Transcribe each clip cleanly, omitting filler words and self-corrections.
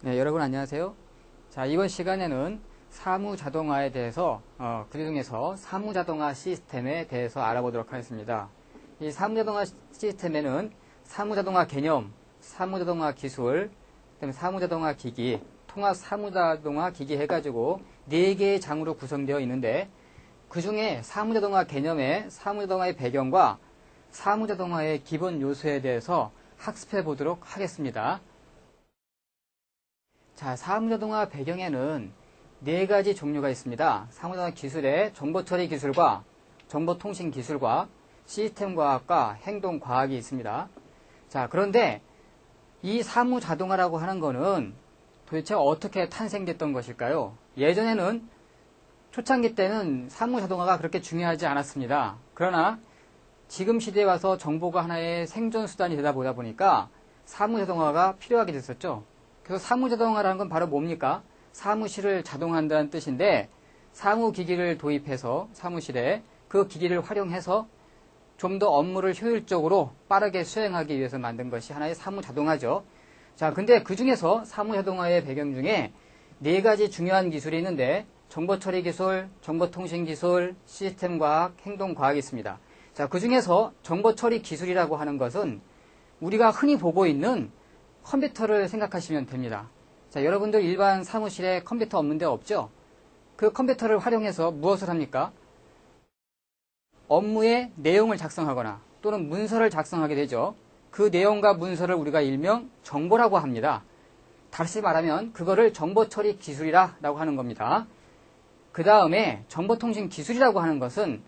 네, 여러분 안녕하세요. 자, 이번 시간에는 사무자동화에 대해서 그 중에서 사무자동화 시스템에 대해서 알아보도록 하겠습니다. 이 사무자동화 시스템에는 사무자동화 개념, 사무자동화 기술, 그다음에 사무자동화 기기, 통합 사무자동화 기기 해가지고 4개의 장으로 구성되어 있는데 그 중에 사무자동화 개념의 사무자동화의 배경과 사무자동화의 기본 요소에 대해서 학습해 보도록 하겠습니다. 자, 사무자동화 배경에는 4가지 종류가 있습니다. 사무자동화 기술의 정보처리 기술과 정보통신 기술과 시스템과학과 행동과학이 있습니다. 자, 그런데 이 사무자동화라고 하는 거는 도대체 어떻게 탄생됐던 것일까요? 예전에는 초창기 때는 사무자동화가 그렇게 중요하지 않았습니다. 그러나 지금 시대에 와서 정보가 하나의 생존수단이 되다 보다 보니까 사무자동화가 필요하게 됐었죠. 그래서 사무자동화라는 건 바로 뭡니까? 사무실을 자동화한다는 뜻인데 사무기기를 도입해서 사무실에 그 기기를 활용해서 좀 더 업무를 효율적으로 빠르게 수행하기 위해서 만든 것이 하나의 사무자동화죠. 자, 근데 그 중에서 사무자동화의 배경 중에 4가지 중요한 기술이 있는데 정보처리 기술, 정보통신 기술, 시스템과학, 행동과학이 있습니다. 자, 그 중에서 정보처리 기술이라고 하는 것은 우리가 흔히 보고 있는 컴퓨터를 생각하시면 됩니다. 자, 여러분들 일반 사무실에 컴퓨터 없는 데 없죠? 그 컴퓨터를 활용해서 무엇을 합니까? 업무의 내용을 작성하거나 또는 문서를 작성하게 되죠. 그 내용과 문서를 우리가 일명 정보라고 합니다. 다시 말하면 그거를 정보처리 기술이라고 하는 겁니다. 그 다음에 정보통신 기술이라고 하는 것은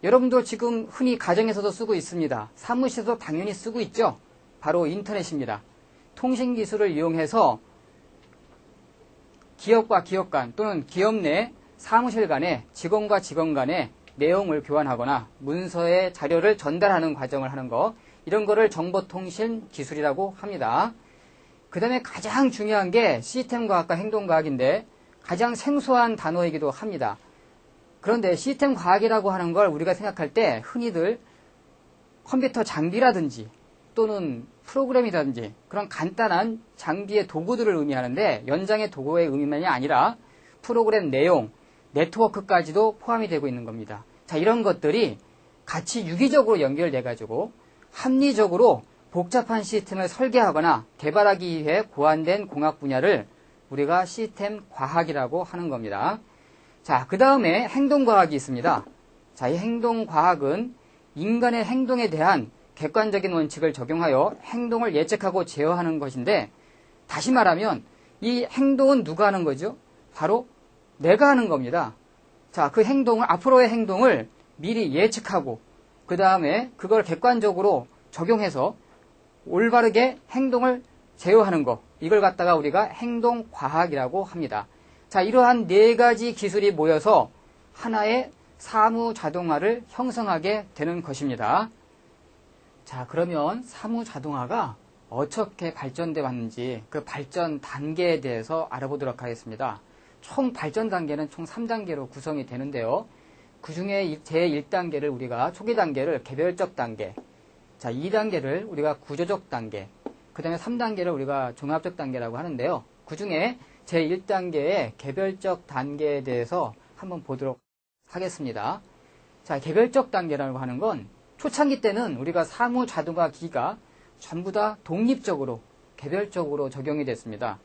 여러분들 지금 흔히 가정에서도 쓰고 있습니다. 사무실에서도 당연히 쓰고 있죠. 바로 인터넷입니다. 통신기술을 이용해서 기업과 기업 간 또는 기업 내 사무실 간에 직원과 직원 간에 내용을 교환하거나 문서의 자료를 전달하는 과정을 하는 거, 이런 거를 정보통신 기술이라고 합니다. 그 다음에 가장 중요한 게 시스템과학과 행동과학인데 가장 생소한 단어이기도 합니다. 그런데 시스템과학이라고 하는 걸 우리가 생각할 때 흔히들 컴퓨터 장비라든지 또는 프로그램이라든지 그런 간단한 장비의 도구들을 의미하는데 연장의 도구의 의미만이 아니라 프로그램 내용, 네트워크까지도 포함이 되고 있는 겁니다. 자, 이런 것들이 같이 유기적으로 연결돼 가지고 합리적으로 복잡한 시스템을 설계하거나 개발하기 위해 고안된 공학 분야를 우리가 시스템 과학이라고 하는 겁니다. 자, 그 다음에 행동과학이 있습니다. 자, 이 행동과학은 인간의 행동에 대한 객관적인 원칙을 적용하여 행동을 예측하고 제어하는 것인데, 다시 말하면 이 행동은 누가 하는 거죠? 바로 내가 하는 겁니다. 자, 그 행동을, 앞으로의 행동을 미리 예측하고 그 다음에 그걸 객관적으로 적용해서 올바르게 행동을 제어하는 것, 이걸 갖다가 우리가 행동과학이라고 합니다. 자, 이러한 4가지 기술이 모여서 하나의 사무자동화를 형성하게 되는 것입니다. 자, 그러면 사무자동화가 어떻게 발전돼 왔는지 그 발전 단계에 대해서 알아보도록 하겠습니다. 총 발전 단계는 총 3단계로 구성이 되는데요. 그 중에 제1단계를 우리가 초기 단계를 개별적 단계, 자, 2단계를 우리가 구조적 단계, 그 다음에 3단계를 우리가 종합적 단계라고 하는데요. 그 중에 제1단계의 개별적 단계에 대해서 한번 보도록 하겠습니다. 자, 개별적 단계라고 하는 건 초창기 때는 우리가 사무자동화 기기가 전부 다 독립적으로 개별적으로 적용이 됐습니다.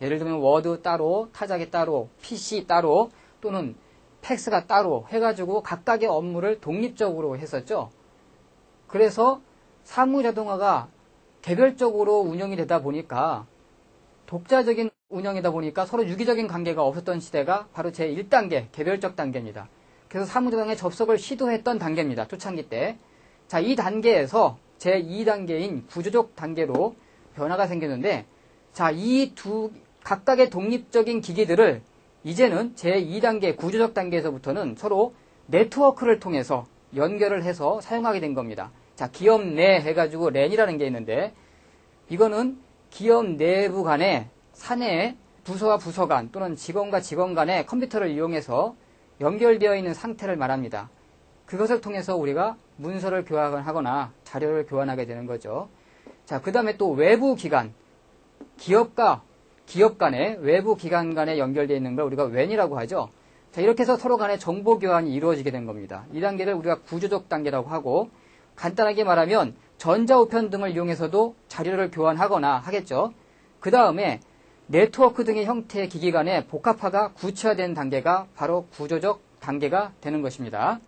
예를 들면 워드 따로, 타자기 따로, PC 따로 또는 팩스가 따로 해가지고 각각의 업무를 독립적으로 했었죠. 그래서 사무자동화가 개별적으로 운영이 되다 보니까 독자적인 운영이다 보니까 서로 유기적인 관계가 없었던 시대가 바로 제1단계 개별적 단계입니다. 그래서 사무자동화에 접속을 시도했던 단계입니다. 초창기 때. 자, 이 단계에서 제2단계인 구조적 단계로 변화가 생겼는데, 자, 이 각각의 독립적인 기기들을 이제는 제2단계 구조적 단계에서부터는 서로 네트워크를 통해서 연결을 해서 사용하게 된 겁니다. 자, 기업 내 해가지고 랜이라는 게 있는데, 이거는 기업 내부 간에 사내에 부서와 부서 간 또는 직원과 직원 간의 컴퓨터를 이용해서 연결되어 있는 상태를 말합니다. 그것을 통해서 우리가 문서를 교환하거나 자료를 교환하게 되는 거죠. 자, 그 다음에 또 외부 기관, 기업과 기업 간에, 외부 기관 간에 연결되어 있는 걸 우리가 WAN이라고 하죠. 자, 이렇게 해서 서로 간에 정보 교환이 이루어지게 된 겁니다. 이 단계를 우리가 구조적 단계라고 하고, 간단하게 말하면 전자우편 등을 이용해서도 자료를 교환하거나 하겠죠. 그 다음에 네트워크 등의 형태의 기기 간의 복합화가 구체화된 단계가 바로 구조적 단계가 되는 것입니다.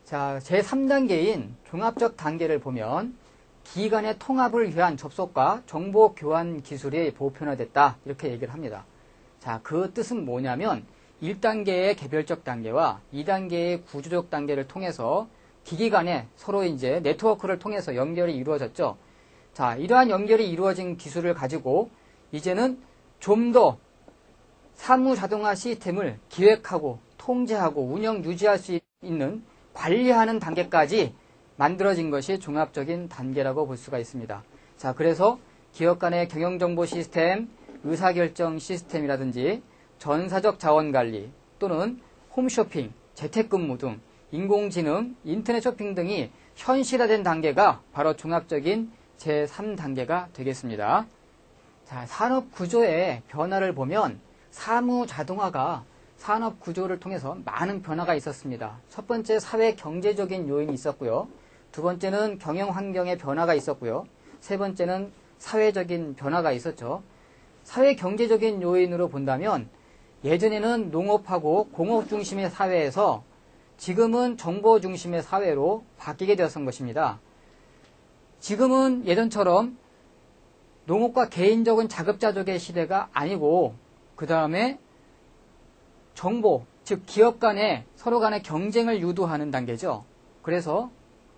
자, 제3단계인 종합적 단계를 보면 기기 간의 통합을 위한 접속과 정보 교환 기술이 보편화됐다, 이렇게 얘기를 합니다. 자, 그 뜻은 뭐냐면 1단계의 개별적 단계와 2단계의 구조적 단계를 통해서 기기 간에 서로 이제 네트워크를 통해서 연결이 이루어졌죠. 자, 이러한 연결이 이루어진 기술을 가지고 이제는 좀 더 사무 자동화 시스템을 기획하고 통제하고 운영 유지할 수 있는 관리하는 단계까지 만들어진 것이 종합적인 단계라고 볼 수가 있습니다. 자, 그래서 기업 간의 경영정보 시스템, 의사결정 시스템이라든지 전사적 자원관리 또는 홈쇼핑, 재택근무 등 인공지능, 인터넷 쇼핑 등이 현실화된 단계가 바로 종합적인 제3단계가 되겠습니다. 자, 산업 구조의 변화를 보면 사무 자동화가 산업 구조를 통해서 많은 변화가 있었습니다. 첫 번째 사회 경제적인 요인이 있었고요. 두 번째는 경영 환경의 변화가 있었고요. 세 번째는 사회적인 변화가 있었죠. 사회 경제적인 요인으로 본다면 예전에는 농업하고 공업 중심의 사회에서 지금은 정보 중심의 사회로 바뀌게 되었던 것입니다. 지금은 예전처럼 농업과 개인적인 자급자족의 시대가 아니고 그 다음에 정보, 즉 기업 간에 서로 간의 경쟁을 유도하는 단계죠. 그래서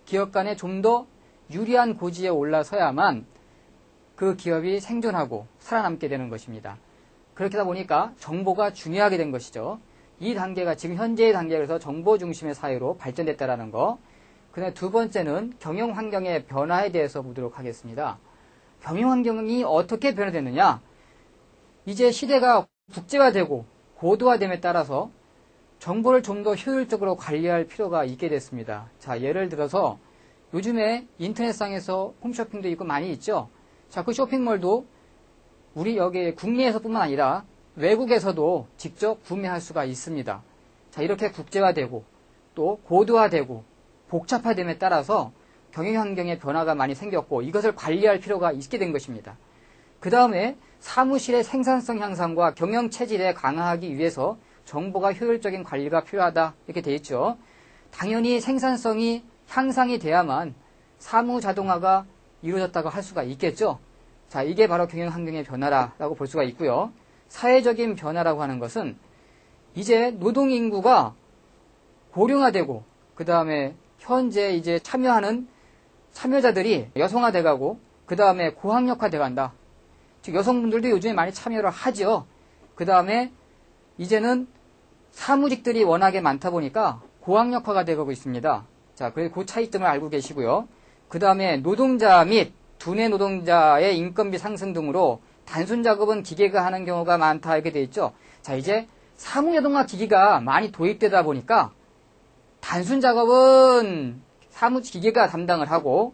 기업 간에 좀 더 유리한 고지에 올라서야만 그 기업이 생존하고 살아남게 되는 것입니다. 그렇게 하다 보니까 정보가 중요하게 된 것이죠. 이 단계가 지금 현재의 단계에서 정보 중심의 사회로 발전됐다라는 거. 그 다음에 두 번째는 경영 환경의 변화에 대해서 보도록 하겠습니다. 경영 환경이 어떻게 변화됐느냐? 이제 시대가 국제화되고 고도화됨에 따라서 정보를 좀 더 효율적으로 관리할 필요가 있게 됐습니다. 자, 예를 들어서 요즘에 인터넷상에서 홈쇼핑도 있고 많이 있죠. 자, 그 쇼핑몰도 우리 여기 국내에서뿐만 아니라 외국에서도 직접 구매할 수가 있습니다. 자, 이렇게 국제화되고 또 고도화되고 복잡화됨에 따라서 경영 환경의 변화가 많이 생겼고 이것을 관리할 필요가 있게 된 것입니다. 그 다음에 사무실의 생산성 향상과 경영 체질에 강화하기 위해서 정보가 효율적인 관리가 필요하다, 이렇게 돼 있죠. 당연히 생산성이 향상이 돼야만 사무 자동화가 이루어졌다고 할 수가 있겠죠. 자, 이게 바로 경영 환경의 변화라고 볼 수가 있고요. 사회적인 변화라고 하는 것은 이제 노동 인구가 고령화되고 그 다음에 현재 이제 참여하는 참여자들이 여성화돼가고 그 다음에 고학력화돼간다. 즉 여성분들도 요즘에 많이 참여를 하죠. 그 다음에 이제는 사무직들이 워낙에 많다 보니까 고학력화가 되고 있습니다. 자, 그래서 그 차이점을 알고 계시고요. 그 다음에 노동자 및 두뇌 노동자의 인건비 상승 등으로 단순 작업은 기계가 하는 경우가 많다, 이렇게 되어 있죠. 자, 이제 사무자동화 기기가 많이 도입되다 보니까 단순 작업은 사무기계가 담당을 하고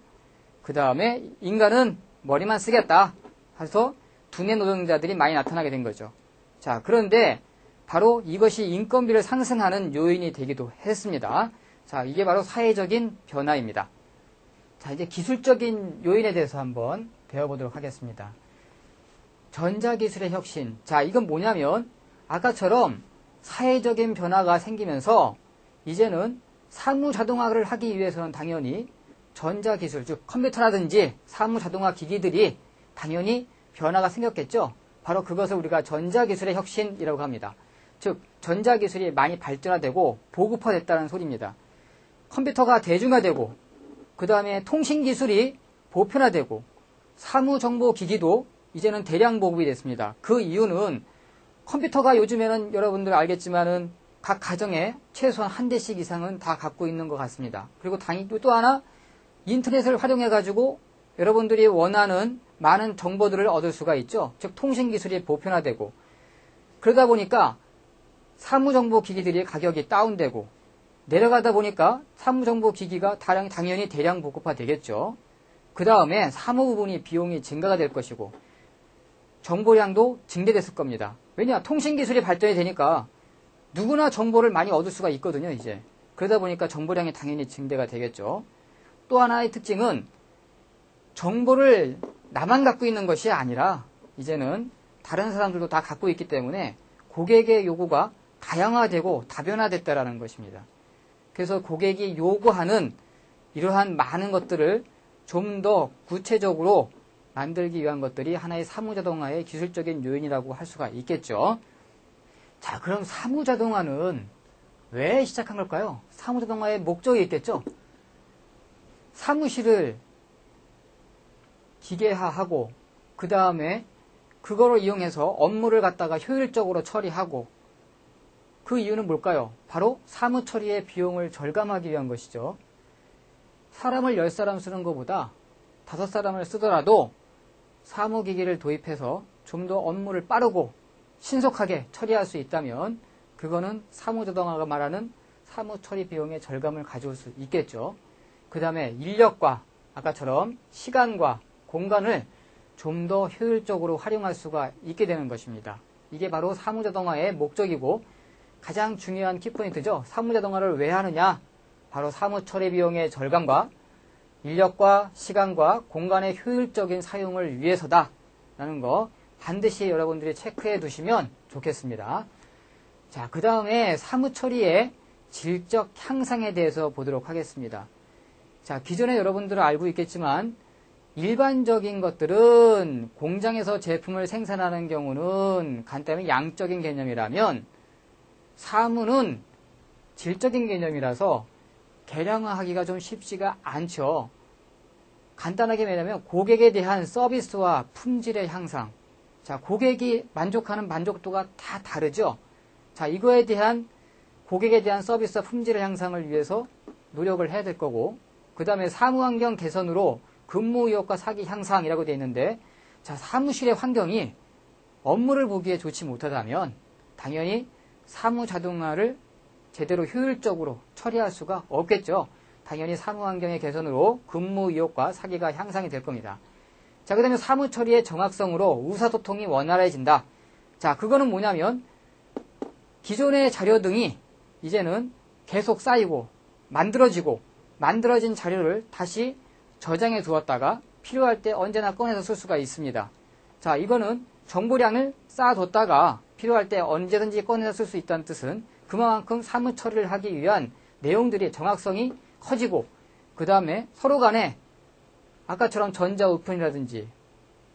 그 다음에 인간은 머리만 쓰겠다 해서 두뇌 노동자들이 많이 나타나게 된 거죠. 자, 그런데 바로 이것이 인건비를 상승하는 요인이 되기도 했습니다. 자, 이게 바로 사회적인 변화입니다. 자, 이제 기술적인 요인에 대해서 한번 배워보도록 하겠습니다. 전자기술의 혁신. 자, 이건 뭐냐면 아까처럼 사회적인 변화가 생기면서 이제는 사무 자동화를 하기 위해서는 당연히 전자기술, 즉 컴퓨터라든지 사무 자동화 기기들이 당연히 변화가 생겼겠죠. 바로 그것을 우리가 전자기술의 혁신이라고 합니다. 즉 전자기술이 많이 발전화되고 보급화됐다는 소리입니다. 컴퓨터가 대중화되고 그 다음에 통신기술이 보편화되고 사무정보기기도 이제는 대량 보급이 됐습니다. 그 이유는 컴퓨터가 요즘에는 여러분들 알겠지만은 각 가정에 최소한 한 대씩 이상은 다 갖고 있는 것 같습니다. 그리고 또 하나 인터넷을 활용해 가지고 여러분들이 원하는 많은 정보들을 얻을 수가 있죠. 즉 통신기술이 보편화되고 그러다 보니까 사무정보기기들이 가격이 다운되고 내려가다 보니까 사무정보기기가 당연히 대량 보급화 되겠죠. 그 다음에 사무 부분이 비용이 증가가 될 것이고 정보량도 증대됐을 겁니다. 왜냐? 통신기술이 발전이 되니까 누구나 정보를 많이 얻을 수가 있거든요, 이제. 그러다 보니까 정보량이 당연히 증대가 되겠죠. 또 하나의 특징은 정보를 나만 갖고 있는 것이 아니라 이제는 다른 사람들도 다 갖고 있기 때문에 고객의 요구가 다양화되고 다변화됐다라는 것입니다. 그래서 고객이 요구하는 이러한 많은 것들을 좀 더 구체적으로 만들기 위한 것들이 하나의 사무자동화의 기술적인 요인이라고 할 수가 있겠죠. 자, 그럼 사무자동화는 왜 시작한 걸까요? 사무자동화의 목적이 있겠죠. 사무실을 기계화하고 그 다음에 그거를 이용해서 업무를 갖다가 효율적으로 처리하고 그 이유는 뭘까요? 바로 사무 처리의 비용을 절감하기 위한 것이죠. 사람을 10사람 쓰는 것보다 5사람을 쓰더라도 사무기기를 도입해서 좀 더 업무를 빠르고 신속하게 처리할 수 있다면 그거는 사무자동화가 말하는 사무 처리 비용의 절감을 가져올 수 있겠죠. 그 다음에 인력과 아까처럼 시간과 공간을 좀 더 효율적으로 활용할 수가 있게 되는 것입니다. 이게 바로 사무자동화의 목적이고 가장 중요한 키포인트죠. 사무자동화를 왜 하느냐? 바로 사무 처리 비용의 절감과 인력과 시간과 공간의 효율적인 사용을 위해서다 라는 거 반드시 여러분들이 체크해 두시면 좋겠습니다. 자, 그 다음에 사무 처리의 질적 향상에 대해서 보도록 하겠습니다. 자, 기존에 여러분들은 알고 있겠지만 일반적인 것들은 공장에서 제품을 생산하는 경우는 간단히 양적인 개념이라면 사무는 질적인 개념이라서 개량화하기가 좀 쉽지가 않죠. 간단하게 말하면 고객에 대한 서비스와 품질의 향상. 자, 고객이 만족하는 만족도가 다 다르죠. 자, 이거에 대한 고객에 대한 서비스와 품질의 향상을 위해서 노력을 해야 될 거고, 그 다음에 사무환경 개선으로 근무 의욕과 사기 향상이라고 되어 있는데, 자, 사무실의 환경이 업무를 보기에 좋지 못하다면 당연히 사무 자동화를 제대로 효율적으로 처리할 수가 없겠죠. 당연히 사무 환경의 개선으로 근무 의욕과 사기가 향상이 될 겁니다. 자, 그 다음에 사무 처리의 정확성으로 의사소통이 원활해진다. 자, 그거는 뭐냐면 기존의 자료 등이 이제는 계속 쌓이고 만들어진 자료를 다시 저장해 두었다가 필요할 때 언제나 꺼내서 쓸 수가 있습니다. 자, 이거는 정보량을 쌓아뒀다가 필요할 때 언제든지 꺼내서 쓸 수 있다는 뜻은 그만큼 사무 처리를 하기 위한 내용들이 정확성이 커지고 그 다음에 서로 간에 아까처럼 전자우편이라든지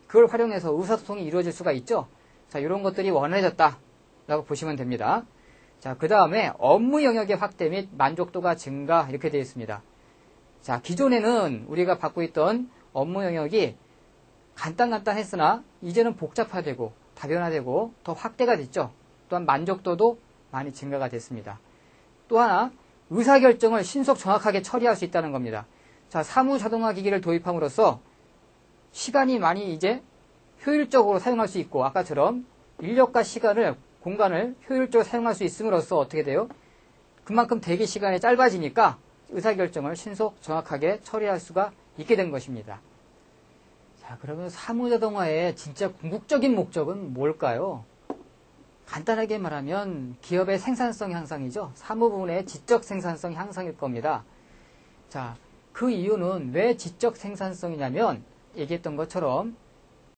그걸 활용해서 의사소통이 이루어질 수가 있죠. 자, 이런 것들이 원활해졌다 라고 보시면 됩니다. 자, 그 다음에 업무 영역의 확대 및 만족도가 증가 이렇게 되어 있습니다. 자, 기존에는 우리가 받고 있던 업무 영역이 간단했으나 이제는 복잡화되고 다변화되고 더 확대가 됐죠. 또한 만족도도 많이 증가가 됐습니다. 또 하나 의사결정을 신속 정확하게 처리할 수 있다는 겁니다. 자, 사무 자동화 기기를 도입함으로써 시간이 많이 이제 효율적으로 사용할 수 있고 아까처럼 인력과 시간을 공간을 효율적으로 사용할 수 있음으로써 어떻게 돼요? 그만큼 대기 시간이 짧아지니까 의사결정을 신속 정확하게 처리할 수가 있게 된 것입니다. 자, 그러면 사무자동화의 진짜 궁극적인 목적은 뭘까요? 간단하게 말하면 기업의 생산성 향상이죠. 사무 부분의 지적 생산성 향상일 겁니다. 자, 그 이유는 왜 지적 생산성이냐면 얘기했던 것처럼